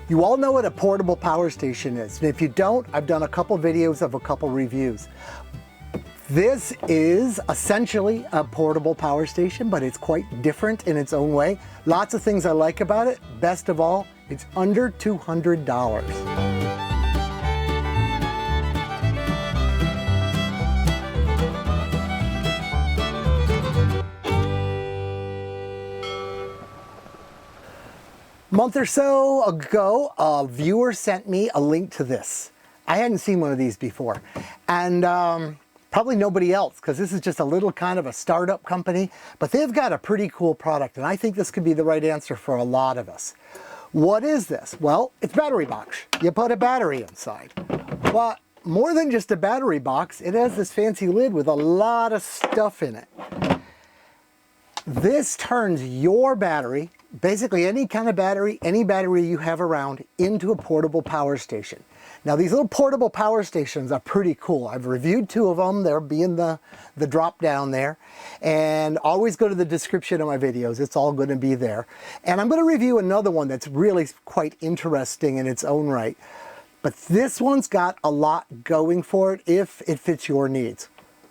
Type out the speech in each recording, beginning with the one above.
You all know what a portable power station is. And if you don't, I've done a couple videos of a couple reviews. This is essentially a portable power station, but it's quite different in its own way. Lots of things I like about it. Best of all, it's under $200. A month or so ago, a viewer sent me a link to this. I hadn't seen one of these before, and probably nobody else, because this is just a little kind of a startup company, but they've got a pretty cool product, and I think this could be the right answer for a lot of us. What is this? Well, it's battery box. You put a battery inside, but more than just a battery box, it has this fancy lid with a lot of stuff in it. This turns your battery, basically any kind of battery, any battery you have around, into a portable power station. Now these little portable power stations are pretty cool. I've reviewed two of them. They'll be in the drop down there. And always go to the description of my videos. It's all going to be there. And I'm going to review another one that's really quite interesting in its own right. But this one's got a lot going for it if it fits your needs.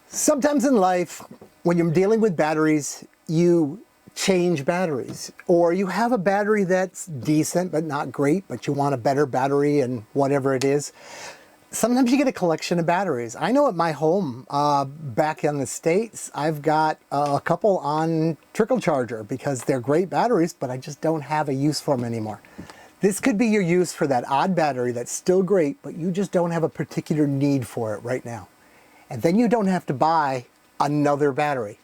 Sometimes in life, when you're dealing with batteries, you change batteries, or you have a battery that's decent but not great, but you want a better battery and whatever it is. Sometimes you get a collection of batteries. I know at my home back in the States, I've got a couple on trickle charger because they're great batteries, but I just don't have a use for them anymore. This could be your use for that odd battery that's still great, but you just don't have a particular need for it right now. And then you don't have to buy another battery.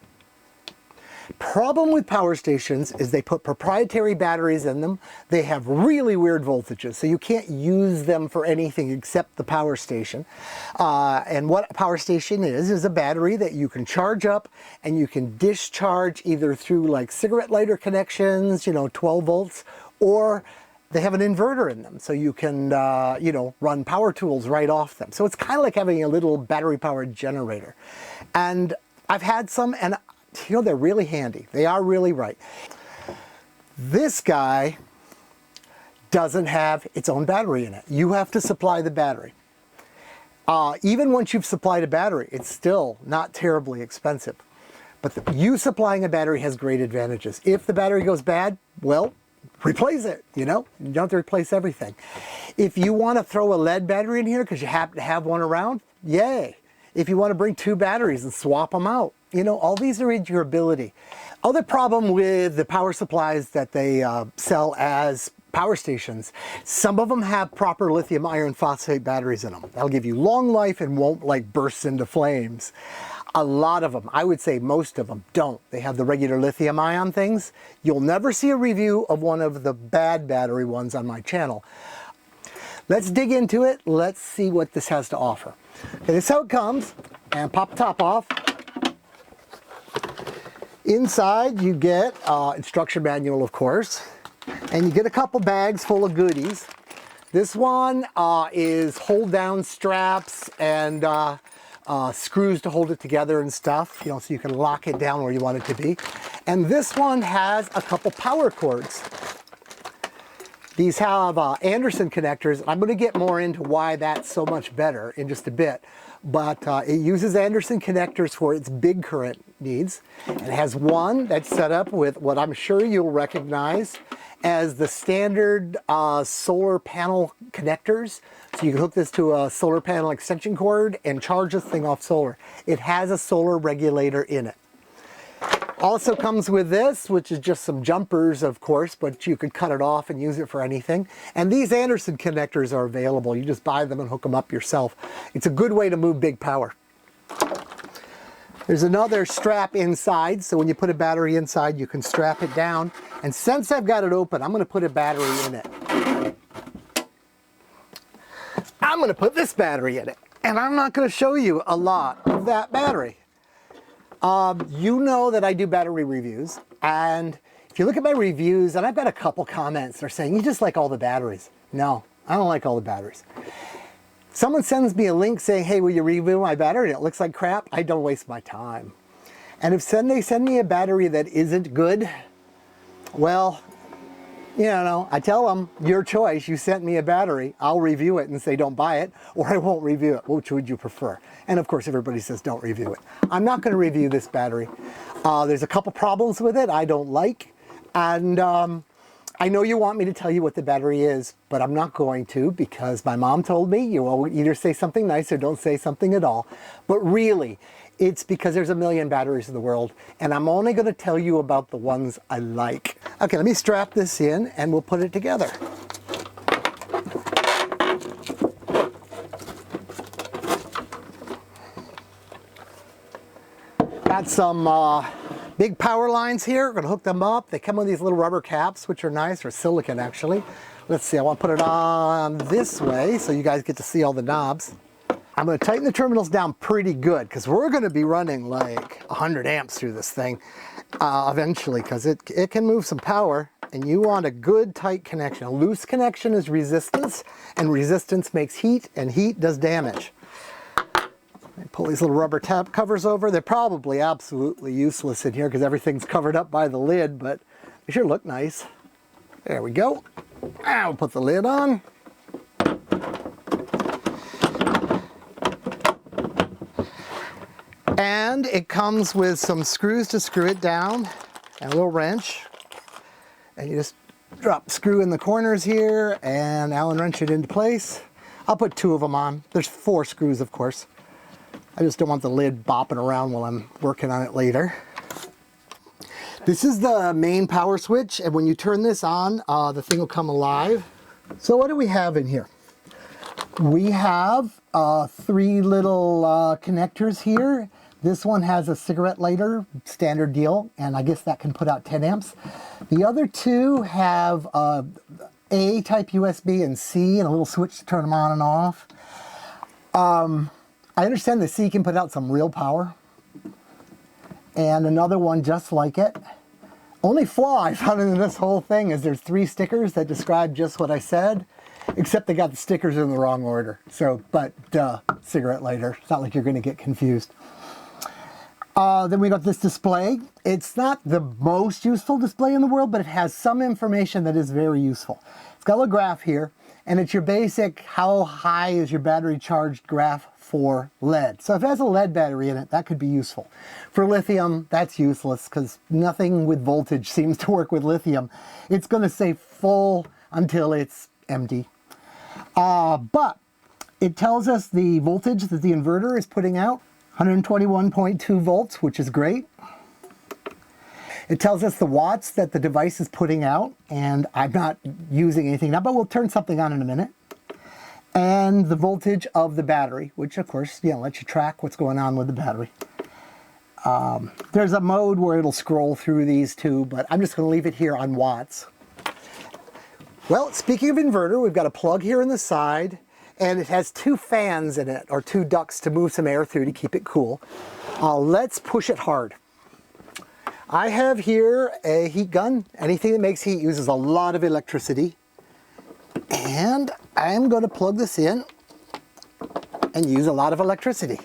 Problem with power stations is they put proprietary batteries in them. They have really weird voltages, so you can't use them for anything except the power station. And what a power station is a battery that you can charge up and you can discharge either through like cigarette lighter connections, 12 volts, or they have an inverter in them, so you can, run power tools right off them. So it's kind of like having a little battery-powered generator. And I've had some, and they're really handy. They are really right. This guy doesn't have its own battery in it. You have to supply the battery. Even once you've supplied a battery, it's still not terribly expensive. But you supplying a battery has great advantages. If the battery goes bad, well, replace it, You don't have to replace everything. If you want to throw a lead battery in here because you happen to have one around, yay. If you want to bring two batteries and swap them out, all these are in your ability. Other problem with the power supplies that they sell as power stations, some of them have proper lithium iron phosphate batteries in them. That'll give you long life and won't burst into flames. A lot of them, I would say most of them, don't. They have the regular lithium ion things. You'll never see a review of one of the bad battery ones on my channel. Let's dig into it. Let's see what this has to offer. Okay, this is how it comes, and pop the top off. Inside you get instruction manual, of course, and you get a couple bags full of goodies. This one is hold down straps and screws to hold it together and stuff, so you can lock it down where you want it to be. And this one has a couple power cords. These have Anderson connectors. I'm going to get more into why that's so much better in just a bit. But it uses Anderson connectors for its big current needs. And it has one that's set up with what I'm sure you'll recognize as the standard solar panel connectors. So you can hook this to a solar panel extension cord and charge this thing off solar. It has a solar regulator in it. Also comes with this, which is just some jumpers, of course, but you could cut it off and use it for anything. And these Anderson connectors are available. You just buy them and hook them up yourself. It's a good way to move big power. There's another strap inside, so when you put a battery inside, you can strap it down. And since I've got it open, I'm going to put a battery in it. I'm going to put this battery in it. And I'm not going to show you a lot of that battery. You know that I do battery reviews, and if you look at my reviews, and I've got a couple comments, they're saying, you just like all the batteries. No, I don't like all the batteries. Someone sends me a link saying, hey, will you review my battery? And it looks like crap. I don't waste my time. And if they send me a battery that isn't good, well, You know, I tell them, your choice, you sent me a battery, I'll review it and say don't buy it, or I won't review it. Which would you prefer? And of course everybody says don't review it. I'm not going to review this battery. There's a couple problems with it I don't like, and I know you want me to tell you what the battery is, but I'm not going to, because my mom told me you will either say something nice or don't say something at all. But really, it's because there's a million batteries in the world, and I'm only going to tell you about the ones I like. Okay, let me strap this in and we'll put it together. Got some big power lines here. We're going to hook them up. They come with these little rubber caps, which are nice, or silicone actually. Let's see, I want to put it on this way so you guys get to see all the knobs. I'm going to tighten the terminals down pretty good because we're going to be running like 100 amps through this thing eventually, because it can move some power, and you want a good tight connection. A loose connection is resistance, and resistance makes heat, and heat does damage. Pull these little rubber tab covers over. They're probably absolutely useless in here because everything's covered up by the lid, but they sure look nice. There we go. Now we'll put the lid on. And it comes with some screws to screw it down and a little wrench. And you just drop screw in the corners here and Allen wrench it into place. I'll put 2 of them on. There's 4 screws, of course. I just don't want the lid bopping around while I'm working on it later. This is the main power switch, and when you turn this on, the thing will come alive. So what do we have in here? We have 3 little connectors here. This one has a cigarette lighter, standard deal, and I guess that can put out 10 amps. The other 2 have A type USB and C, and a little switch to turn them on and off. I understand the C can put out some real power. And another one just like it. Only flaw I found in this whole thing is there's 3 stickers that describe just what I said, except they got the stickers in the wrong order. So, but duh, cigarette lighter. It's not like you're going to get confused. Then we got this display. It's not the most useful display in the world, but it has some information that is very useful. It's got a little graph here, and it's your basic how high is your battery charged graph for lead. So if it has a lead battery in it, that could be useful. For lithium, that's useless because nothing with voltage seems to work with lithium. It's going to say full until it's empty. But it tells us the voltage that the inverter is putting out, 121.2 volts, which is great. It tells us the watts that the device is putting out, and I'm not using anything now, but we'll turn something on in a minute. And the voltage of the battery, which of course, you know, lets you track what's going on with the battery. There's a mode where it'll scroll through these too, but I'm just going to leave it here on watts. Well, speaking of inverter, we've got a plug here in the side, and it has 2 fans in it, or 2 ducts to move some air through to keep it cool. Let's push it hard. I have here a heat gun. Anything that makes heat uses a lot of electricity. And I'm going to plug this in and use a lot of electricity.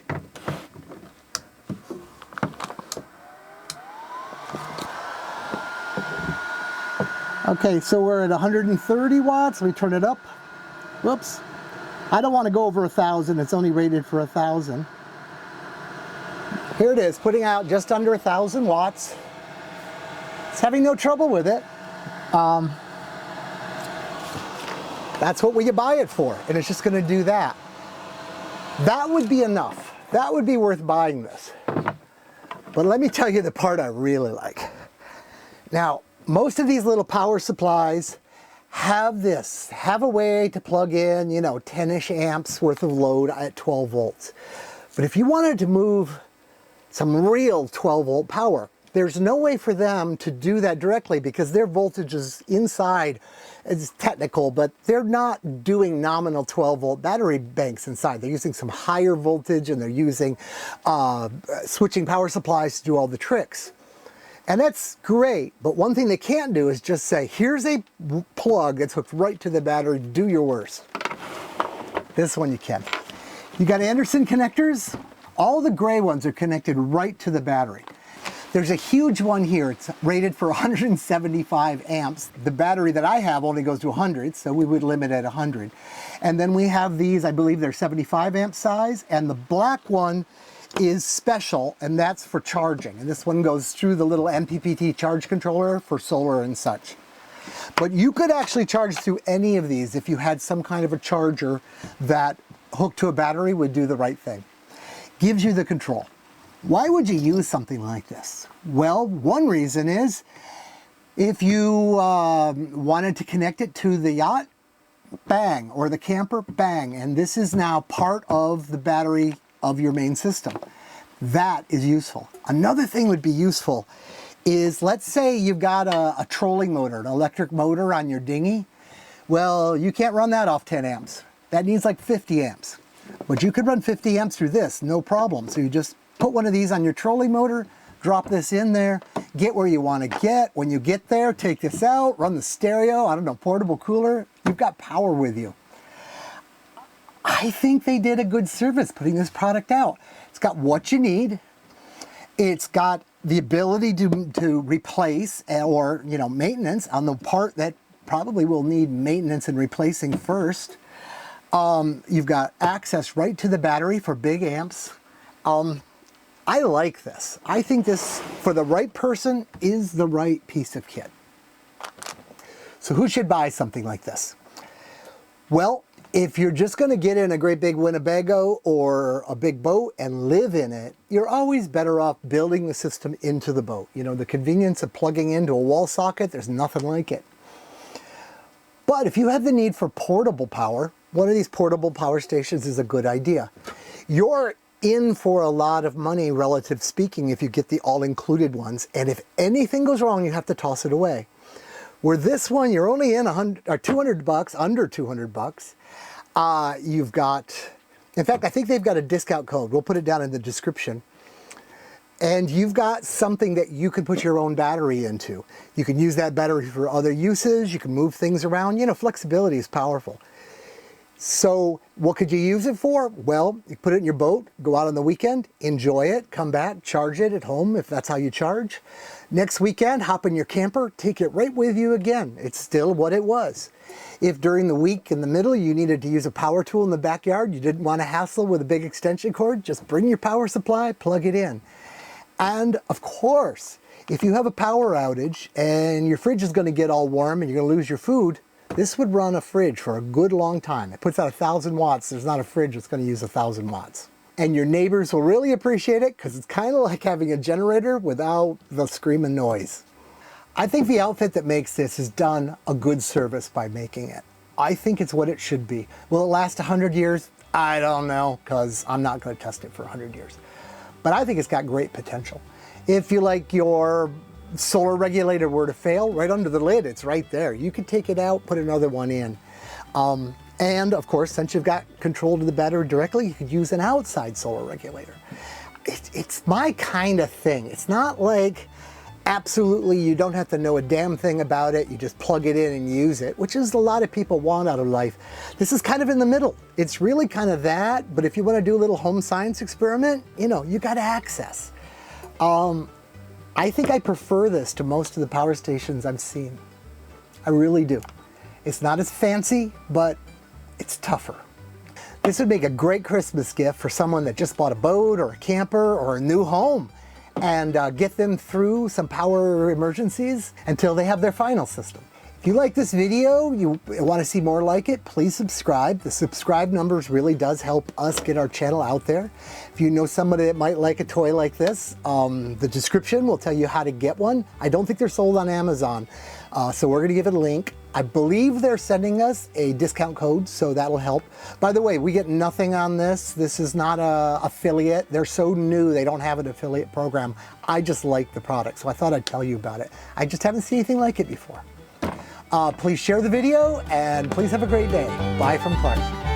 Okay, so we're at 130 watts. Let me turn it up. Whoops. I don't want to go over 1,000. It's only rated for 1,000. Here it is, putting out just under 1,000 watts. It's having no trouble with it. That's what you buy it for, and it's just going to do that. That would be enough. That would be worth buying this. But let me tell you the part I really like. Now, most of these little power supplies have a way to plug in, you know, 10-ish amps worth of load at 12 volts. But if you wanted to move some real 12 volt power, there's no way for them to do that directly because their voltage is inside. It's technical, but they're not doing nominal 12 volt battery banks inside. They're using some higher voltage, and they're using switching power supplies to do all the tricks. And that's great, but one thing they can't do is just say, here's a plug that's hooked right to the battery, do your worst. This one you can. You got Anderson connectors. All the gray ones are connected right to the battery. There's a huge one here. It's rated for 175 amps. The battery that I have only goes to 100, so we would limit at 100. And then we have these, I believe they're 75 amp size, and the black one is special, and that's for charging. And this one goes through the little MPPT charge controller for solar and such. But you could actually charge through any of these if you had some kind of a charger that hooked to a battery would do the right thing. Gives you the control. Why would you use something like this? Well, one reason is if you wanted to connect it to the yacht, bang, or the camper, bang, and this is now part of the battery of your main system. That is useful. Another thing would be useful is, let's say you've got a trolling motor, an electric motor on your dinghy. Well, you can't run that off 10 amps. That needs like 50 amps. But you could run 50 amps through this, no problem. So you just put one of these on your trolling motor, drop this in there, get where you want to get. When you get there, take this out, run the stereo, I don't know, portable cooler. You've got power with you. I think they did a good service putting this product out. It's got what you need. It's got the ability to replace or, you know, maintenance on the part that probably will need maintenance and replacing first. You've got access right to the battery for big amps. I like this. I think this, for the right person, is the right piece of kit. So who should buy something like this? Well, if you're just going to get in a great big Winnebago or a big boat and live in it, you're always better off building the system into the boat. You know, the convenience of plugging into a wall socket, there's nothing like it. But if you have the need for portable power, one of these portable power stations is a good idea. You're in for a lot of money, relative speaking, if you get the all-included ones. And if anything goes wrong, you have to toss it away. Where this one, you're only in 100 or 200 bucks, under 200 bucks. You've got, in fact, I think they've got a discount code. We'll put it down in the description. And you've got something that you can put your own battery into. You can use that battery for other uses. You can move things around. You know, flexibility is powerful. So what could you use it for? Well, you put it in your boat, go out on the weekend, enjoy it, come back, charge it at home if that's how you charge. Next weekend, hop in your camper, take it right with you again. It's still what it was. If during the week in the middle you needed to use a power tool in the backyard, you didn't want to hassle with a big extension cord, just bring your power supply, plug it in. And of course, if you have a power outage and your fridge is going to get all warm and you're going to lose your food, this would run a fridge for a good long time. It puts out 1,000 watts. There's not a fridge that's going to use 1,000 watts. And your neighbors will really appreciate it because it's kind of like having a generator without the screaming noise. I think the outfit that makes this has done a good service by making it. I think it's what it should be. Will it last 100 years? I don't know, because I'm not going to test it for 100 years. But I think it's got great potential. If you like your solar regulator were to fail, right under the lid, it's right there. You can take it out, put another one in. And of course, since you've got control to the battery directly, you could use an outside solar regulator. It's my kind of thing. It's not like absolutely you don't have to know a damn thing about it. You just plug it in and use it, which is a lot of people want out of life. This is kind of in the middle. It's really kind of that, but if you want to do a little home science experiment, you know, you got access. I think I prefer this to most of the power stations I've seen. I really do. It's not as fancy, but it's tougher. This would make a great Christmas gift for someone that just bought a boat or a camper or a new home, and get them through some power emergencies until they have their final system. If you like this video, you want to see more like it, please subscribe. The subscribe numbers really does help us get our channel out there. If you know somebody that might like a toy like this, the description will tell you how to get one. I don't think they're sold on Amazon, so we're going to give it a link. I believe they're sending us a discount code, so that'll help. By the way, we get nothing on this. This is not an affiliate. They're so new, they don't have an affiliate program. I just like the product, so I thought I'd tell you about it. I just haven't seen anything like it before. Please share the video, and please have a great day. Bye from Clark.